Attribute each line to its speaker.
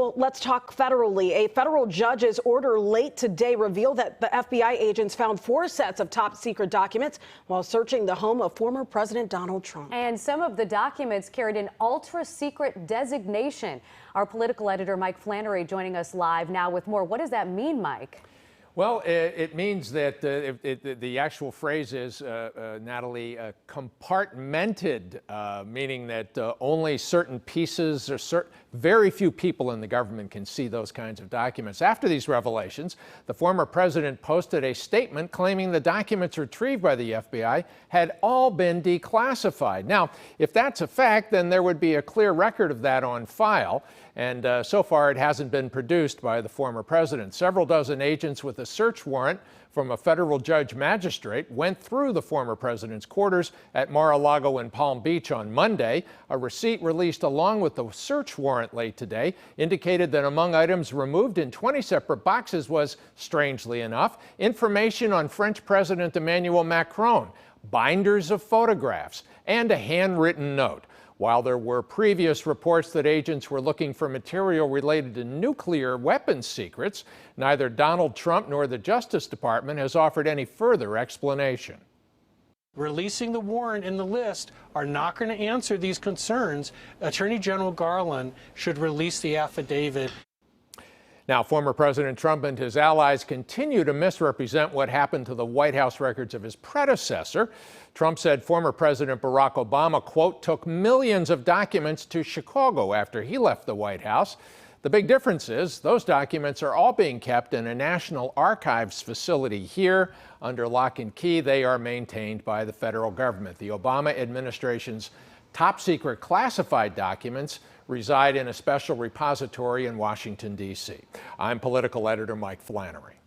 Speaker 1: Well, let's talk federally. A federal judge's order late today revealed that the FBI agents found 4 sets of top secret documents while searching the home of former President Donald Trump.
Speaker 2: And some of the documents carried an ultra secret designation. Our political editor, Mike Flannery, joining us live now with more. What does that mean, Mike?
Speaker 3: Well, it means that the actual phrase is, Natalie, compartmented, meaning that only certain pieces or very few people in the government can see those kinds of documents. After these revelations, the former president posted a statement claiming the documents retrieved by the FBI had all been declassified. Now, if that's a fact, then there would be a clear record of that on file. And so far, it hasn't been produced by the former president. Several dozen agents with a search warrant from a federal judge magistrate went through the former president's quarters at Mar-a-Lago in Palm Beach on Monday. A receipt released along with the search warrant late today indicated that among items removed in 20 separate boxes was, strangely enough, information on French President Emmanuel Macron, binders of photographs, and a handwritten note. While there were previous reports that agents were looking for material related to nuclear weapons secrets, neither Donald Trump nor the Justice Department has offered any further explanation.
Speaker 4: Releasing the warrant and the list are not going to answer these concerns. Attorney General Garland should release the affidavit.
Speaker 3: Now, former President Trump and his allies continue to misrepresent what happened to the White House records of his predecessor. Trump said former President Barack Obama, quote, took millions of documents to Chicago after he left the White House. The big difference is those documents are all being kept in a National Archives facility here. Under lock and key, they are maintained by the federal government. The Obama administration's top secret classified documents reside in a special repository in Washington, D.C. I'm political editor Mike Flannery.